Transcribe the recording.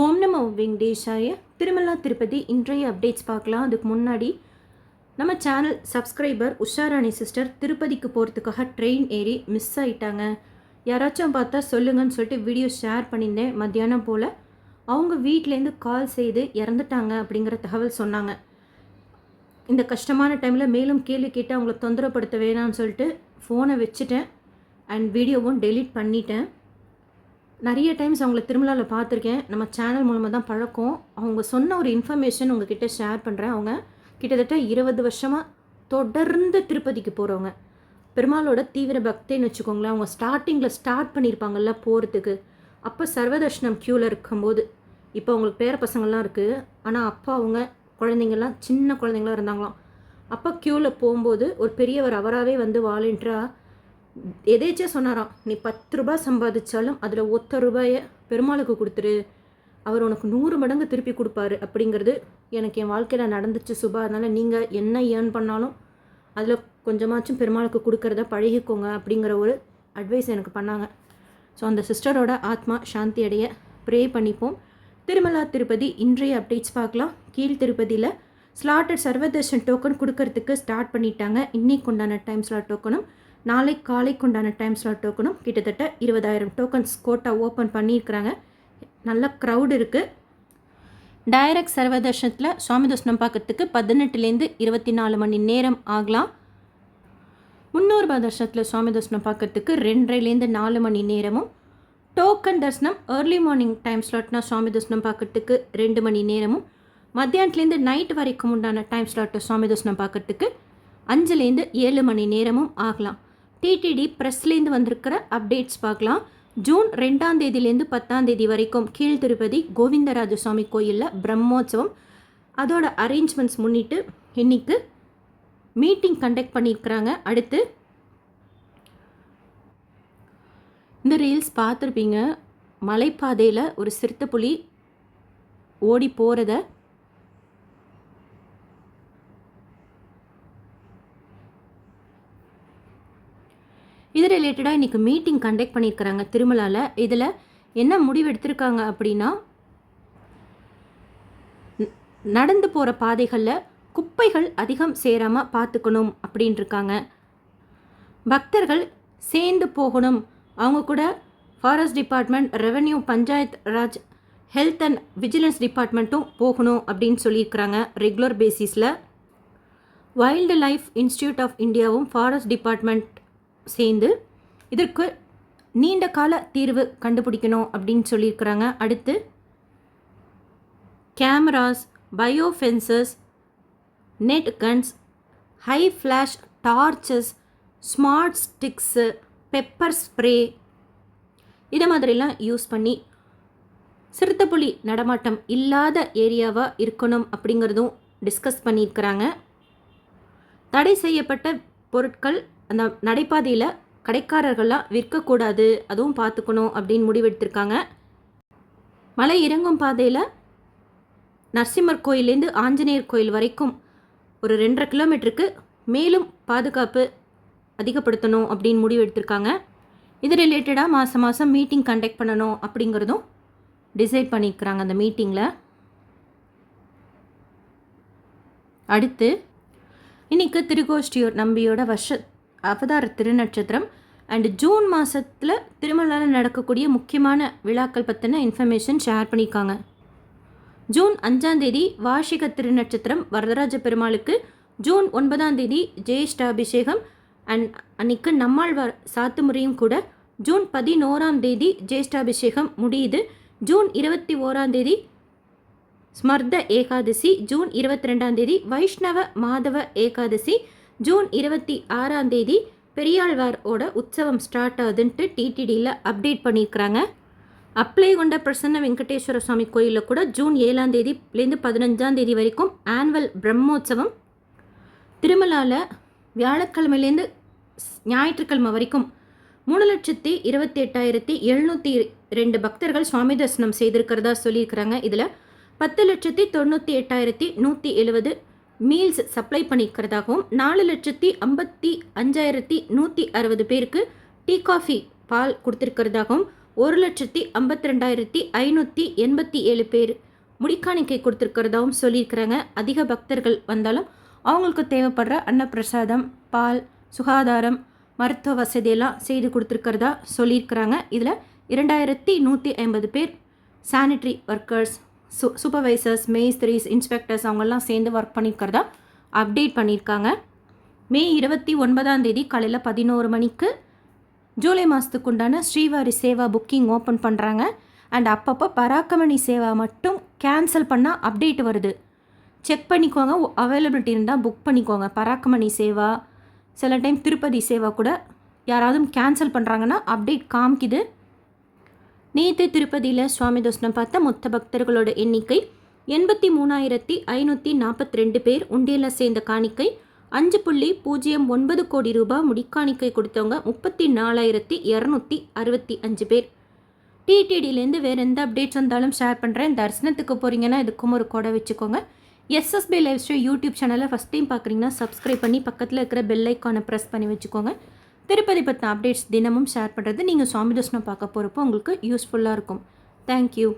ஓம் நமோ வெங்கடேஷாய. திருமலா திருப்பதி இன்றைய அப்டேட்ஸ் பார்க்கலாம். அதுக்கு முன்னாடி நம்ம சேனல் சப்ஸ்கிரைபர் உஷாராணி சிஸ்டர் திருப்பதிக்கு போகிறதுக்காக ட்ரெயின் ஏறி மிஸ் ஆகிட்டாங்க. யாராச்சும் பார்த்தா சொல்லுங்கன்னு சொல்லிட்டு வீடியோ ஷேர் பண்ணியிருந்தேன். மத்தியானம் போல் அவங்க வீட்டிலேருந்து கால் செய்து இறந்துட்டாங்க அப்படிங்கிற தகவல் சொன்னாங்க. இந்த கஷ்டமான டைமில் மேலும் கேள்வி கேட்டு அவங்கள தொந்தரப்படுத்த வேணாம்னு சொல்லிட்டு ஃபோனை வச்சுட்டேன் அண்ட் வீடியோவும் டெலீட் பண்ணிட்டேன். நிறைய டைம்ஸ் அவங்கள திருமலாவில் பார்த்துருக்கேன். நம்ம சேனல் மூலமாக தான் பழக்கம். அவங்க சொன்ன ஒரு இன்ஃபர்மேஷன் உங்ககிட்ட ஷேர் பண்ணுறேன். அவங்க கிட்டத்தட்ட 20 வருஷமாக தொடர்ந்து திருப்பதிக்கு போகிறவங்க. பெருமாளோட தீவிர பக்தின்னு வச்சுக்கோங்களேன். அவங்க ஸ்டார்ட் பண்ணியிருப்பாங்கல்ல போகிறதுக்கு. அப்போ சர்வதர்ஷனம் க்யூவில் இருக்கும்போது, இப்போ அவங்களுக்கு பேர பசங்கள்லாம் இருக்குது. ஆனால் அப்போ அவங்க குழந்தைங்கள்லாம் சின்ன குழந்தைங்களாம் இருந்தாங்களாம். அப்போ க்யூவில் போகும்போது ஒரு பெரியவர் அவராகவே வந்து வாலண்டியராக எதேச்சா சொன்னாராம், நீ 10 ரூபாய் சம்பாதிச்சாலும் அதில் 1 ரூபாயை பெருமாளுக்கு கொடுத்துரு, அவர் உனக்கு 100 மடங்கு திருப்பி கொடுப்பாரு அப்படிங்கிறது எனக்கு என் வாழ்க்கையில் நடந்துச்சு சுபா. அதனால் நீங்கள் என்ன ஏர்ன் பண்ணாலும் அதில் கொஞ்சமாச்சும் பெருமாளுக்கு கொடுக்கறத பழகிக்கோங்க அப்படிங்கிற ஒரு அட்வைஸ் எனக்கு பண்ணாங்க. ஸோ அந்த சிஸ்டரோட ஆத்மா சாந்தி அடைய ப்ரே பண்ணிப்போம். திருமலா திருப்பதி இன்றைய அப்டேட்ஸ் பார்க்கலாம். கீழ் திருப்பதியில் ஸ்லாட்டட் சர்வதர்ஷன் டோக்கன் கொடுக்கறதுக்கு ஸ்டார்ட் பண்ணிட்டாங்க. இன்னைக்கு உண்டான டைம் ஸ்லாட் டோக்கனும் நாளை காலைக்கு உண்டான டைம் ஸ்லாட் டோக்கனும் கிட்டத்தட்ட 20,000 டோக்கன்ஸ் கோட்டா ஓப்பன் பண்ணியிருக்கிறாங்க. நல்ல க்ரௌட் இருக்குது. டைரக்ட் சர்வதர்ஷனத்தில் சுவாமி தரிசனம் பார்க்கறதுக்கு 18லேருந்து 24 மணி நேரம் ஆகலாம். 300 ரூபாய் தர்ஷனத்தில் சுவாமி தரிசனம் பார்க்கறதுக்கு 2.5லேருந்து 4 மணி நேரமும், டோக்கன் தரிசனம் ஏர்லி மார்னிங் டைம் ஸ்லாட்னா சுவாமி தரிசனம் பார்க்கறதுக்கு 2 மணி நேரமும், மத்தியானத்துலேருந்து நைட் வரைக்கும் உண்டான டைம் ஸ்லாட்டை சுவாமி தரிசனம் பார்க்கறதுக்கு 5லேருந்து 7 மணி நேரமும் ஆகலாம். டிடிடி ப்ரெஸ்லேருந்து வந்திருக்கிற அப்டேட்ஸ் பார்க்கலாம். ஜூன் 2ஆம் தேதியிலேருந்து 10ஆம் தேதி வரைக்கும் கீழ் திருப்பதி கோவிந்தராஜ சுவாமி கோயிலில் பிரம்மோற்சவம். அதோட அரேஞ்ச்மெண்ட்ஸ் முன்னிட்டு இன்னைக்கு மீட்டிங் கண்டக்ட் பண்ணியிருக்கிறாங்க. அடுத்து இந்த ரீல்ஸ் பார்த்துருப்பீங்க. மலைப்பாதையில் ஒரு சிறுத்தைப்புலி ஓடி போகிறத இது ரிலேட்டடாக இன்றைக்கி மீட்டிங் கண்டக்ட் பண்ணியிருக்கிறாங்க திருமலாவில். இதில் என்ன முடிவு எடுத்திருக்காங்க அப்படின்னா, நடந்து போகிற பாதைகளில் குப்பைகள் அதிகம் சேராமல் பார்த்துக்கணும் அப்படின்ட்டுருக்காங்க. பக்தர்கள் சேர்ந்து போகணும். அவங்க கூட forest department, revenue, Panchayat Raj, health and vigilance டிபார்ட்மெண்ட்டும் போகணும் அப்படின்னு சொல்லியிருக்கிறாங்க. ரெகுலர் பேசிஸில் வைல்டு லைஃப் இன்ஸ்டியூட் ஆஃப் இந்தியாவும் ஃபாரஸ்ட் டிபார்ட்மெண்ட் சேர்ந்து இதற்கு நீண்ட கால தீர்வு கண்டுபிடிக்கணும் அப்படின்னு சொல்லியிருக்கிறாங்க. அடுத்து cameras, biofences, net guns, high flash torches, smart sticks, pepper spray இதை மாதிரிலாம் யூஸ் பண்ணி சிறுத்தைப்புலி நடமாட்டம் இல்லாத ஏரியாவாக இருக்கணும் அப்படிங்கிறதும் டிஸ்கஸ் பண்ணியிருக்கிறாங்க. தடை செய்யப்பட்ட பொருட்கள் அந்த நடைபாதையில் கடைக்காரர்கள்லாம் விற்கக்கூடாது, அதுவும் பார்த்துக்கணும் அப்படின்னு முடிவெடுத்திருக்காங்க. மலை இறங்கும் பாதையில் நரசிம்மர் கோயிலேருந்து ஆஞ்சநேயர் கோயில் வரைக்கும் ஒரு 2.5 கிலோமீட்டருக்கு மேலும் பாதுகாப்பு அதிகப்படுத்தணும் அப்படின்னு முடிவெடுத்திருக்காங்க. இது ரிலேட்டடாக மாதம் மாதம் மீட்டிங் கண்டக்ட் பண்ணணும் அப்படிங்கிறதும் டிசைட் பண்ணியிருக்கிறாங்க அந்த மீட்டிங்கில். அடுத்து இன்றைக்கி திருக்கோஷ்டியூர் நம்பியோட அவதார திருநட்சத்திரம் அண்ட் ஜூன் மாதத்தில் திருமலாவில் நடக்கக்கூடிய முக்கியமான விழாக்கள் பற்றின இன்ஃபர்மேஷன் ஷேர் பண்ணியிருக்காங்க. ஜூன் 5ஆம் தேதி வார்ஷிக திருநட்சத்திரம் வரதராஜ பெருமாளுக்கு, ஜூன் 9ஆம் தேதி ஜெயஷ்டாபிஷேகம் அண்ட் அன்னைக்கு நம்மாழ்வார் சாத்துமுறையும் கூட. ஜூன் 11ஆம் தேதி ஜெயஷ்டாபிஷேகம் முடியுது. ஜூன் 21ஆம் தேதி ஸ்மர்த ஏகாதசி, ஜூன் 22ஆம் தேதி வைஷ்ணவ மாதவ ஏகாதசி, ஜூன் 26ஆம் தேதி பெரியாழ்வாரோட உற்சவம் ஸ்டார்ட் ஆகுதுன்ட்டு டிடிடியில் அப்டேட் பண்ணியிருக்கிறாங்க. அப்ளை கொண்ட பிரசன்ன வெங்கடேஸ்வர சுவாமி கோயிலில் கூட ஜூன் 7ஆம் தேதியிலேருந்து 15ஆம் தேதி வரைக்கும் ஆனுவல் பிரம்மோற்சவம். திருமலாவில் வியாழக்கிழமையிலேருந்து ஞாயிற்றுக்கிழமை வரைக்கும் 3,28,702 பக்தர்கள் சுவாமி தரிசனம் செய்திருக்கிறதா சொல்லியிருக்கிறாங்க. இதில் 10,98,170 மீல்ஸ் சப்ளை பண்ணியிருக்கிறதாகவும் 4,55,160 பேருக்கு டீ காஃபி பால் கொடுத்துருக்கிறதாகவும் 1,52,587 பேர் முடிக்காணிக்கை கொடுத்துருக்கிறதாவும் சொல்லியிருக்கிறாங்க. அதிக பக்தர்கள் வந்தாலும் அவங்களுக்கு தேவைப்படுற அன்னப்பிரசாதம், பால், சுகாதாரம், மருத்துவ வசதியெல்லாம் செய்து கொடுத்துருக்கிறதா சொல்லியிருக்கிறாங்க. இதில் 2,150 பேர் சானிட்ரி ஒர்க்கர்ஸ், சூப்பர்வைசர்ஸ், மேஸ்திரிஸ், இன்ஸ்பெக்டர்ஸ் அவங்கெல்லாம் சேர்ந்து ஒர்க் பண்ணியிருக்கிறதா அப்டேட் பண்ணியிருக்காங்க. மே 29 காலையில் 11 மணிக்கு ஜூலை மாதத்துக்கு உண்டான ஸ்ரீவாரி சேவா புக்கிங் ஓப்பன் பண்ணுறாங்க. அண்ட் அப்பப்போ பராக்கமணி சேவா மட்டும் கேன்சல் பண்ணால் அப்டேட் வருது. செக் பண்ணிக்கோங்க, அவைலபிலிட்டி இருந்தால் புக் பண்ணிக்கோங்க. பராக்கமணி சேவா, சில டைம் திருப்பதி சேவா கூட யாராவது கேன்சல் பண்ணுறாங்கன்னா அப்டேட் காமிக்குது. நேற்று திருப்பதியில் சுவாமி தரிசனம் பார்த்த மொத்த பக்தர்களோட எண்ணிக்கை 83,542 பேர். உண்டியலில் சேர்ந்த காணிக்கை 5.09 கோடி ரூபாய். முடிக்காணிக்கை கொடுத்தவங்க 34,265 பேர். டிடிடியிலேருந்து வேறு எந்த அப்டேட்ஸ் வந்தாலும் ஷேர் பண்ணுறேன். தரிசனத்துக்கு போகிறீங்கன்னா இதுக்கும் ஒரு கொடை வச்சுக்கோங்க. எஸ்எஸ்பி லைவ் ஸ்ட்ரீம் யூடியூப் சேனலை ஃபஸ்ட் டைம் பார்க்குறீங்கன்னா சப்ஸ்கிரைப் பண்ணி பக்கத்தில் இருக்கிற பெல் ஐக்கானை ப்ரெஸ் பண்ணி வச்சுக்கோங்க. திருப்பதி பற்றின அப்டேட்ஸ் தினமும் ஷேர் பண்ணுறது நீங்கள் சுவாமி தரிசனம் பார்க்க போகிறப்போ உங்களுக்கு யூஸ்ஃபுல்லாக இருக்கும். தேங்க்யூ.